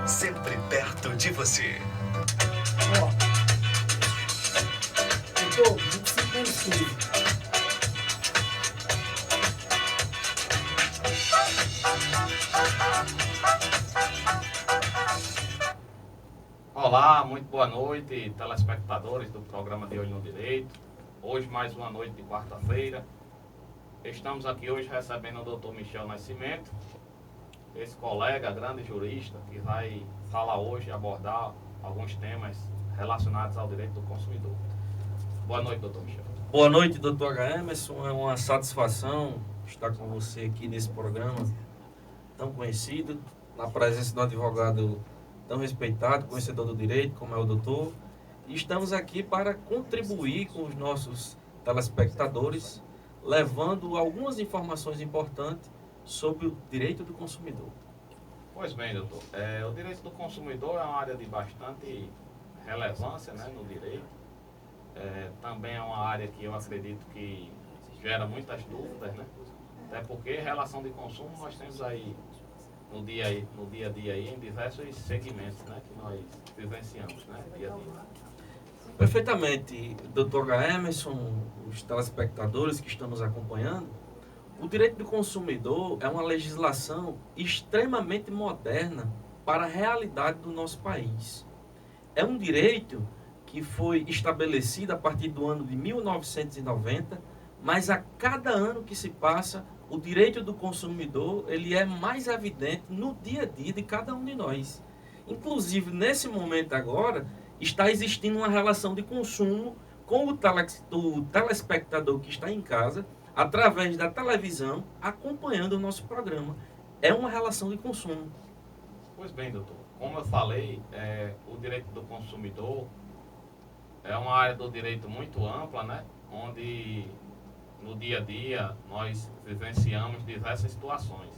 sempre perto de você. Ó, doutor, 25 menos 15. Olá, muito boa noite, telespectadores do programa de Olho no Direito. Hoje mais uma noite de quarta-feira. Estamos aqui hoje recebendo o Dr. Michel Nascimento, esse colega, grande jurista, que vai falar hoje, abordar alguns temas relacionados ao direito do consumidor. Boa noite, Dr. Michel. Boa noite, doutor H. Emerson. É uma satisfação estar com você aqui nesse programa tão conhecido, na presença de um advogado tão respeitado, conhecedor do direito, como é o doutor. E estamos aqui para contribuir com os nossos telespectadores, levando algumas informações importantes sobre o direito do consumidor. Pois bem, doutor, o direito do consumidor é uma área de bastante relevância, né, no direito. Também é uma área que eu acredito que gera muitas dúvidas, né? Até porque relação de consumo nós temos aí no dia a dia aí, em diversos segmentos, né, que nós vivenciamos, né, dia a dia. Perfeitamente, Dr. H. Emerson, os telespectadores que estão nos acompanhando, o direito do consumidor é uma legislação extremamente moderna para a realidade do nosso país. É um direito que foi estabelecido a partir do ano de 1990, mas a cada ano que se passa, o direito do consumidor ele é mais evidente no dia a dia de cada um de nós. Inclusive, nesse momento agora, está existindo uma relação de consumo com o telespectador que está em casa, através da televisão, acompanhando o nosso programa. É uma relação de consumo. Pois bem, doutor, como eu falei, o direito do consumidor é uma área do direito muito ampla, né, onde no dia a dia nós vivenciamos diversas situações.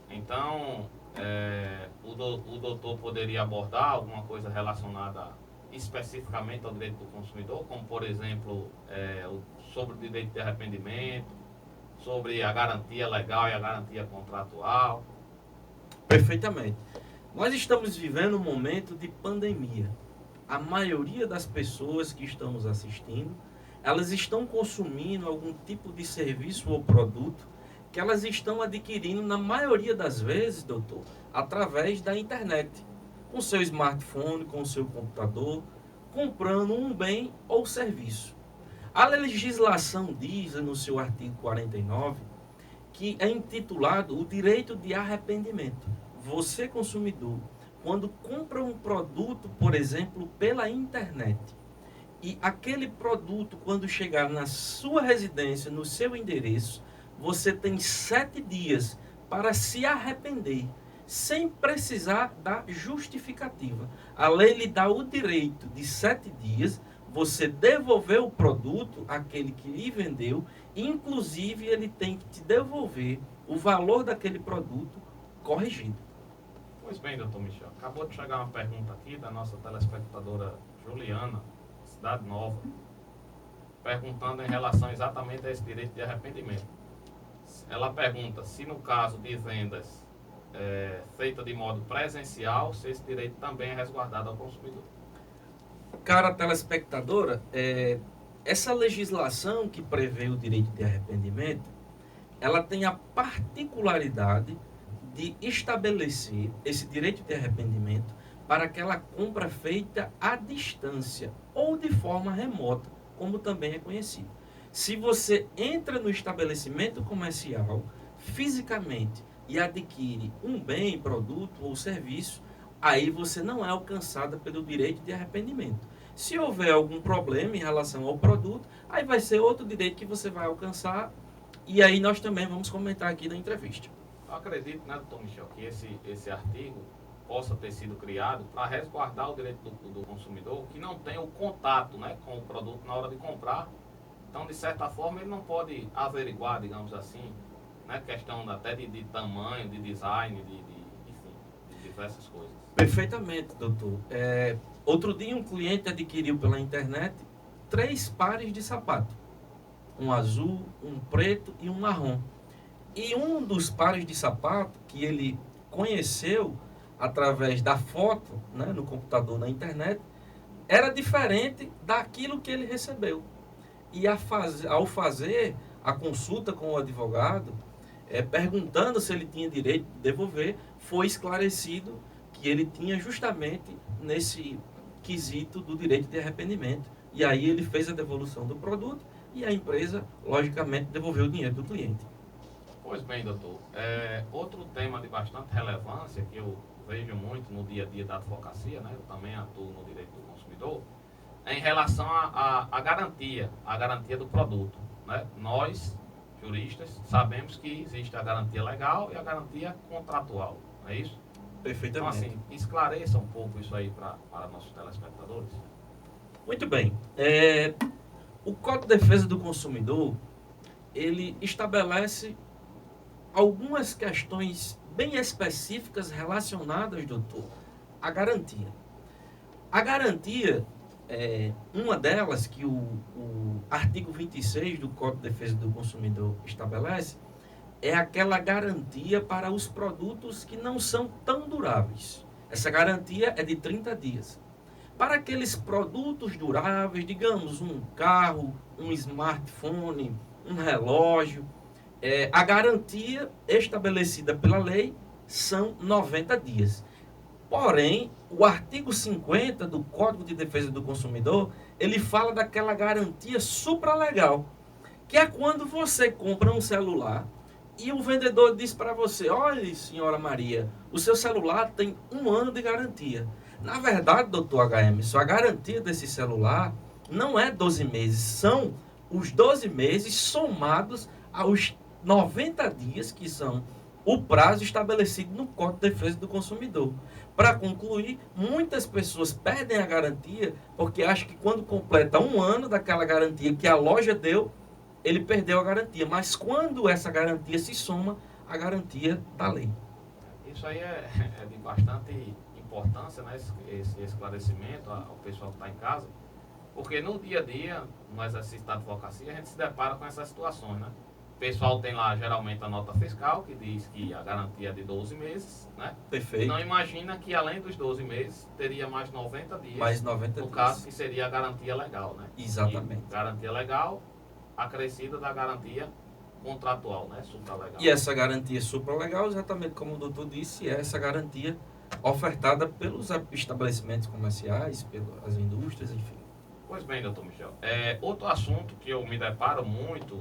Então, o doutor poderia abordar alguma coisa relacionada especificamente ao direito do consumidor, como por exemplo, sobre o direito de arrependimento, sobre a garantia legal e a garantia contratual. Perfeitamente. Nós estamos vivendo um momento de pandemia. A maioria das pessoas que estão nos assistindo, elas estão consumindo algum tipo de serviço ou produto que elas estão adquirindo, na maioria das vezes, doutor, através da internet, com seu smartphone, com seu computador, comprando um bem ou serviço. A legislação diz, no seu artigo 49, que é intitulado o direito de arrependimento. Você, consumidor, quando compra um produto, por exemplo, pela internet, e aquele produto, quando chegar na sua residência, no seu endereço, você tem 7 dias para se arrepender, sem precisar da justificativa. A lei lhe dá o direito de 7 dias, você devolver o produto àquele que lhe vendeu, inclusive ele tem que te devolver o valor daquele produto corrigido. Pois bem, doutor Michel, acabou de chegar uma pergunta aqui da nossa telespectadora Juliana, Cidade Nova, perguntando em relação exatamente a esse direito de arrependimento. Ela pergunta se no caso de vendas feitas de modo presencial, se esse direito também é resguardado ao consumidor. Cara telespectadora, essa legislação que prevê o direito de arrependimento, ela tem a particularidade de estabelecer esse direito de arrependimento para aquela compra feita à distância ou de forma remota, como também é conhecido. Se você entra no estabelecimento comercial fisicamente e adquire um bem, produto ou serviço, aí você não é alcançada pelo direito de arrependimento. Se houver algum problema em relação ao produto, aí vai ser outro direito que você vai alcançar, e aí nós também vamos comentar aqui na entrevista. Eu acredito, né, doutor Michel, que esse artigo possa ter sido criado para resguardar o direito do consumidor que não tem o contato, né, com o produto na hora de comprar. Então, de certa forma, ele não pode averiguar, digamos assim, né, questão até de tamanho, de design, enfim, de diversas coisas. Perfeitamente, doutor. Outro dia um cliente adquiriu pela internet 3 pares de sapato. Um azul, um preto e um marrom. E um dos pares de sapato que ele conheceu, através da foto, né, no computador, na internet, era diferente daquilo que ele recebeu. E ao fazer a consulta com o advogado, perguntando se ele tinha direito de devolver, foi esclarecido que ele tinha justamente nesse quesito do direito de arrependimento. E aí ele fez a devolução do produto e a empresa, logicamente, devolveu o dinheiro do cliente. Pois bem, doutor. Outro tema de bastante relevância que eu vejo muito no dia a dia da advocacia, né? Eu também atuo no direito do consumidor, é em relação à garantia do produto, né? Nós, juristas, sabemos que existe a garantia legal e a garantia contratual, não é isso? Perfeitamente. Então, assim, esclareça um pouco isso aí para nossos telespectadores. Muito bem. O Código de Defesa do Consumidor, ele estabelece algumas questões bem específicas relacionadas, doutor, à garantia. A garantia, uma delas que o artigo 26 do Código de Defesa do Consumidor estabelece, é aquela garantia para os produtos que não são tão duráveis. Essa garantia é de 30 dias. Para aqueles produtos duráveis, digamos, um carro, um smartphone, um relógio, a garantia estabelecida pela lei são 90 dias. Porém, o artigo 50 do Código de Defesa do Consumidor, ele fala daquela garantia supralegal, que é quando você compra um celular e o vendedor diz para você: olha, senhora Maria, o seu celular tem 1 ano de garantia. Na verdade, doutor HM, a garantia desse celular não é 12 meses, são os 12 meses somados aos 90 dias, que são o prazo estabelecido no Código de Defesa do Consumidor. Para concluir, muitas pessoas perdem a garantia porque acham que quando completa 1 ano daquela garantia que a loja deu, ele perdeu a garantia. Mas quando essa garantia se soma à garantia da lei. Isso aí é de bastante importância, né, esse esclarecimento ao pessoal que está em casa, porque no dia a dia, no exercício da advocacia, a gente se depara com essas situações, né? O pessoal tem lá, geralmente, a nota fiscal, que diz que a garantia é de 12 meses, né? Perfeito. Não imagina que, além dos 12 meses, teria mais 90 dias. Mais 90 no dias. caso, que seria a garantia legal, né? Exatamente. E garantia legal, acrescida da garantia contratual, né? Supralegal. E essa garantia supralegal, exatamente como o doutor disse, é essa garantia ofertada pelos estabelecimentos comerciais, pelas indústrias, enfim. Pois bem, doutor Michel. Outro assunto que eu me deparo muito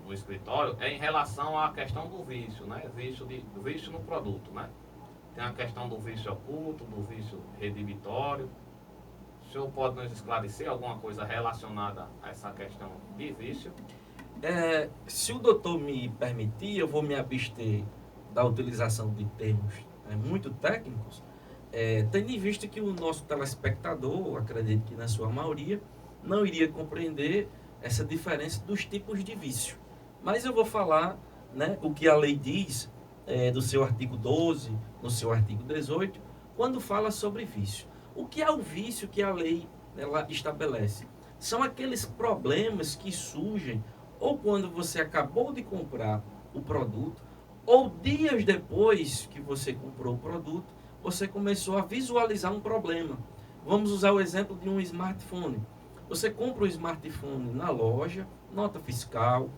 no escritório é em relação à questão do vício, né? Vício no produto, né? Tem a questão do vício oculto, do vício redibitório. O senhor pode nos esclarecer alguma coisa relacionada a essa questão de vício? Se o doutor me permitir, eu vou me abster da utilização de termos muito técnicos, tendo em vista que o nosso telespectador, acredito que na sua maioria, não iria compreender essa diferença dos tipos de vício. Mas eu vou falar, né, o que a lei diz do seu artigo 12, no seu artigo 18, quando fala sobre vício. O que é o vício que a lei ela estabelece? São aqueles problemas que surgem ou quando você acabou de comprar o produto, ou dias depois que você comprou o produto, você começou a visualizar um problema. Vamos usar o exemplo de um smartphone. Você compra o smartphone na loja, nota fiscal,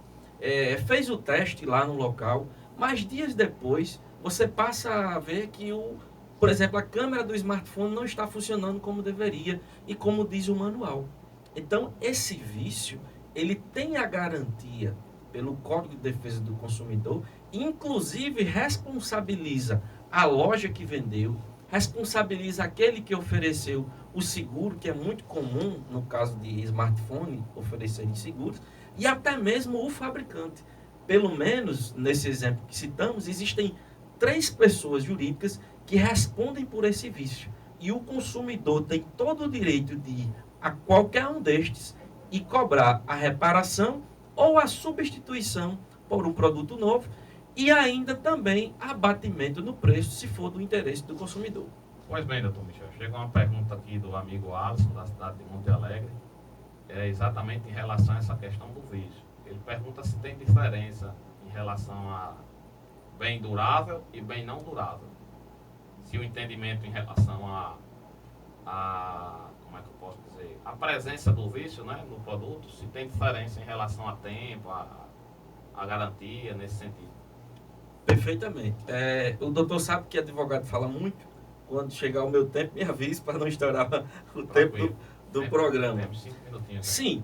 fez o teste lá no local, mas dias depois você passa a ver que, por exemplo, a câmera do smartphone não está funcionando como deveria e como diz o manual. Então, esse vício, ele tem a garantia pelo Código de Defesa do Consumidor, inclusive responsabiliza a loja que vendeu, responsabiliza aquele que ofereceu o seguro, que é muito comum no caso de smartphone, oferecerem seguros, e até mesmo o fabricante. Pelo menos, nesse exemplo que citamos, existem 3 pessoas jurídicas que respondem por esse vício. E o consumidor tem todo o direito de ir a qualquer um destes e cobrar a reparação ou a substituição por um produto novo e ainda também abatimento no preço, se for do interesse do consumidor. Pois bem, doutor Michel, chegou uma pergunta aqui do amigo Alisson, da cidade de Monte Alegre, exatamente em relação a essa questão do vício. Ele pergunta se tem diferença em relação a bem durável e bem não durável. se o entendimento em relação como é que eu posso dizer, a presença do vício, né, no produto, se tem diferença em relação a tempo, a garantia, nesse sentido. Perfeitamente. O doutor sabe que advogado fala muito. Quando chegar o meu tempo, me avise para não estourar o tempo do programa. Temos 5 minutinhos. Sim,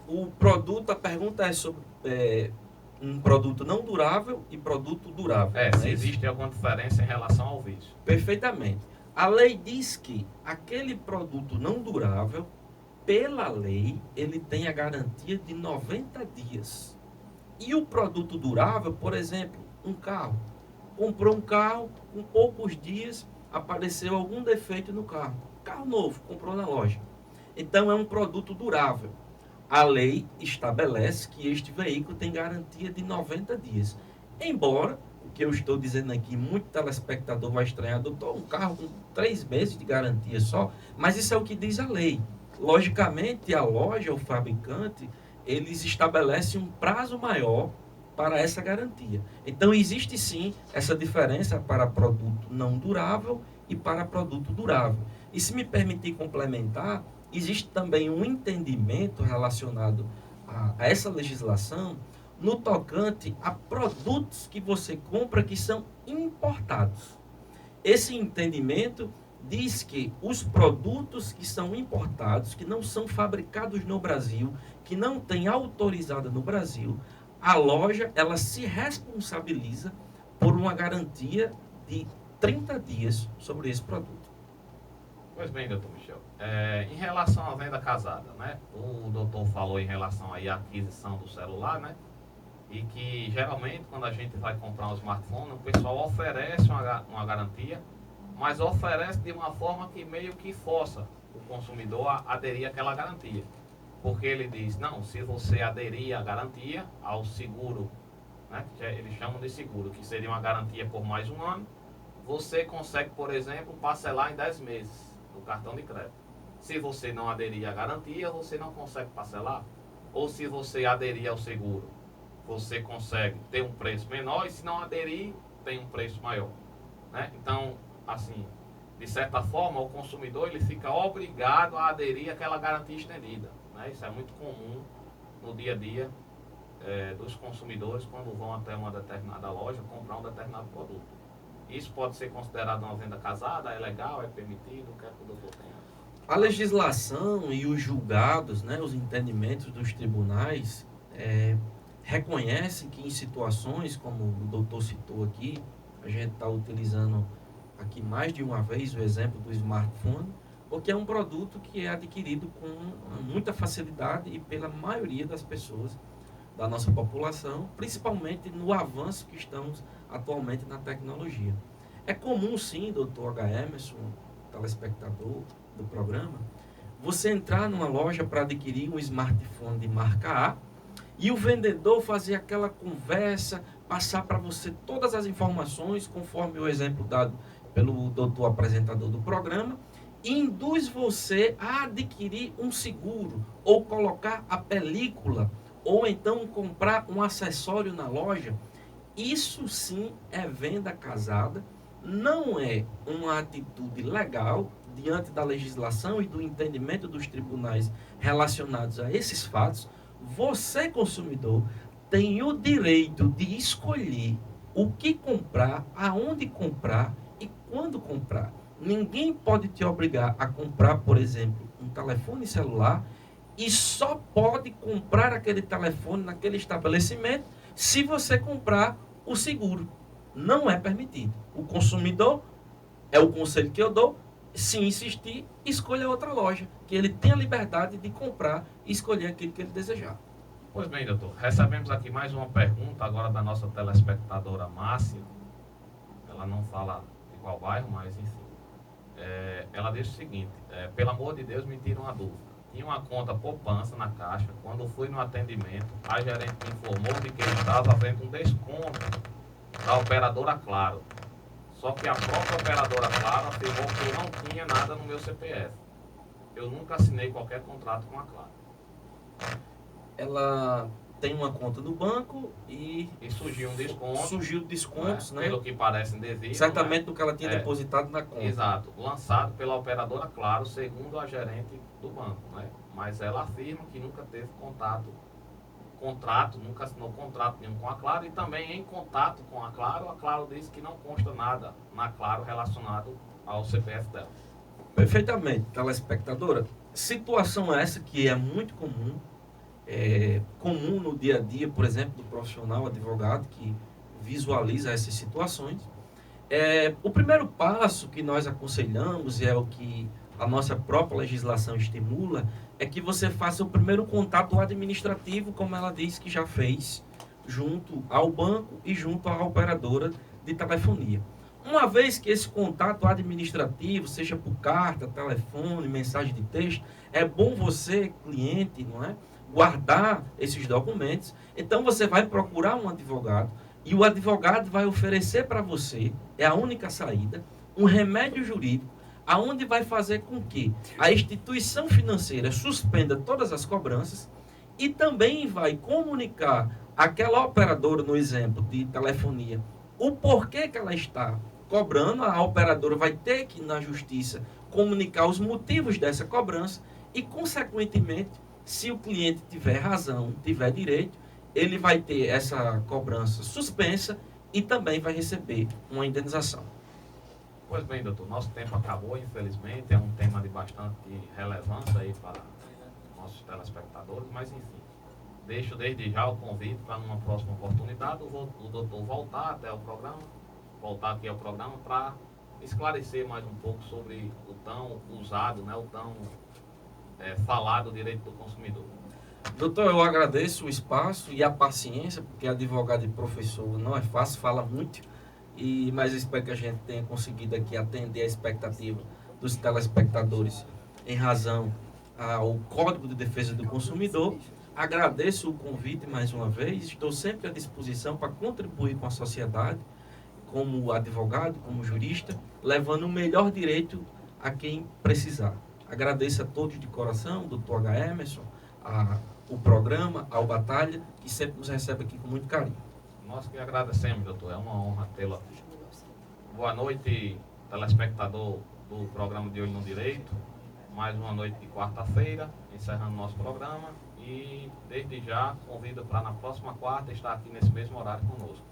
o produto, a pergunta é sobre um produto não durável e produto durável. Se existe alguma diferença em relação ao vício. Perfeitamente. A lei diz que aquele produto não durável, pela lei, ele tem a garantia de 90 dias. E o produto durável, por exemplo, um carro. Comprou um carro, com poucos dias apareceu algum defeito no carro. Carro novo, comprou na loja. Então é um produto durável. A lei estabelece que este veículo tem garantia de 90 dias. Embora, o que eu estou dizendo aqui, muito telespectador vai estranhar, doutor, um carro com 3 meses de garantia só, mas isso é o que diz a lei. Logicamente, a loja, o fabricante, eles estabelecem um prazo maior para essa garantia. Então, existe sim essa diferença para produto não durável e para produto durável. E se me permitir complementar, existe também um entendimento relacionado a essa legislação no tocante a produtos que você compra que são importados. Esse entendimento diz que os produtos que são importados, que não são fabricados no Brasil, que não têm autorizada no Brasil, a loja ela se responsabiliza por uma garantia de 30 dias sobre esse produto. Pois bem, doutor Michel, em relação à venda casada, né? O doutor falou em relação aí à aquisição do celular, né? E que geralmente quando a gente vai comprar um smartphone, o pessoal oferece uma garantia, mas oferece de uma forma que meio que força o consumidor a aderir àquela garantia. Porque ele diz, não, se você aderir à garantia, ao seguro, né, que eles chamam de seguro, que seria uma garantia por mais um ano, você consegue, por exemplo, parcelar em 10 meses no cartão de crédito. Se você não aderir à garantia, você não consegue parcelar. Ou se você aderir ao seguro, você consegue ter um preço menor, e se não aderir, tem um preço maior. Né? Então, assim, de certa forma, o consumidor ele fica obrigado a aderir àquela garantia estendida. Né? Isso é muito comum no dia a dia dos consumidores quando vão até uma determinada loja comprar um determinado produto. Isso pode ser considerado uma venda casada? É legal? É permitido? O que é que o doutor tem? A legislação e os julgados, né, os entendimentos dos tribunais reconhecem que em situações, como o doutor citou aqui, a gente está utilizando aqui mais de uma vez o exemplo do smartphone, porque é um produto que é adquirido com muita facilidade e pela maioria das pessoas da nossa população, principalmente no avanço que estamos atualmente na tecnologia. É comum sim, doutor H. Emerson, telespectador do programa, você entrar numa loja para adquirir um smartphone de marca A e o vendedor fazer aquela conversa, passar para você todas as informações, conforme o exemplo dado pelo doutor apresentador do programa, e induz você a adquirir um seguro, ou colocar a película, ou então comprar um acessório na loja. Isso sim é venda casada, não é uma atitude legal diante da legislação e do entendimento dos tribunais relacionados a esses fatos. Você, consumidor, tem o direito de escolher o que comprar, aonde comprar e quando comprar. Ninguém pode te obrigar a comprar, por exemplo, um telefone celular e só pode comprar aquele telefone naquele estabelecimento se você comprar o seguro. Não é permitido. O consumidor, é o conselho que eu dou, se insistir, escolha outra loja, que ele tem a liberdade de comprar e escolher aquilo que ele desejar. Pois bem, doutor, recebemos aqui mais uma pergunta agora da nossa telespectadora Márcia. Ela não fala de qual bairro, mas enfim. Ela diz o seguinte, pelo amor de Deus, me tira uma dúvida. Tinha uma conta poupança na Caixa. Quando fui no atendimento, a gerente me informou de que eu estava havendo um desconto da operadora Claro. Só que a própria operadora Claro afirmou que eu não tinha nada no meu CPF. Eu nunca assinei qualquer contrato com a Claro. Ela tem uma conta no banco e surgiu um desconto. surgiu descontos, né? Pelo que parece indevido. Certamente do que ela tinha É. depositado na conta. Exato, lançado pela operadora Claro, segundo a gerente do banco, né? Mas ela afirma que nunca teve contrato, nunca assinou contrato nenhum com a Claro e também em contato com a Claro disse que não consta nada na Claro relacionado ao CPF dela. Perfeitamente, telespectadora. Situação essa que é muito comum, comum no dia a dia, por exemplo, do profissional advogado que visualiza essas situações. O primeiro passo que nós aconselhamos, e é o que a nossa própria legislação estimula, é que você faça o primeiro contato administrativo, como ela diz que já fez, junto ao banco e junto à operadora de telefonia. Uma vez que esse contato administrativo, seja por carta, telefone, mensagem de texto, é bom você, cliente, não é, guardar esses documentos. Então você vai procurar um advogado e o advogado vai oferecer para você, é a única saída, um remédio jurídico, aonde vai fazer com que a instituição financeira suspenda todas as cobranças e também vai comunicar àquela operadora, no exemplo de telefonia, o porquê que ela está cobrando. A operadora vai ter que, na justiça, comunicar os motivos dessa cobrança e, consequentemente, se o cliente tiver razão, tiver direito, ele vai ter essa cobrança suspensa e também vai receber uma indenização. Pois bem, doutor, nosso tempo acabou, infelizmente, é um tema de bastante relevância aí para nossos telespectadores, mas enfim, deixo desde já o convite para numa próxima oportunidade o doutor voltar aqui ao programa para esclarecer mais um pouco sobre o tão usado, né, o tão falado direito do consumidor. Doutor, eu agradeço o espaço e a paciência, porque advogado e professor não é fácil, fala muito, mas eu espero que a gente tenha conseguido aqui atender a expectativa dos telespectadores em razão ao Código de Defesa do Consumidor. Agradeço o convite mais uma vez, estou sempre à disposição para contribuir com a sociedade, como advogado, como jurista, levando o melhor direito a quem precisar. Agradeço a todos de coração, doutor H. Emerson, o programa, ao Batalha, que sempre nos recebe aqui com muito carinho. Nós que agradecemos, doutor, é uma honra tê-lo aqui. Boa noite, telespectador do programa de Olho no Direito. Mais uma noite de quarta-feira, encerrando nosso programa. E, desde já, convido para na próxima quarta estar aqui nesse mesmo horário conosco.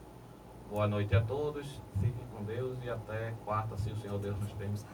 Boa noite a todos, fiquem com Deus e até quarta, se o Senhor Deus nos permitir.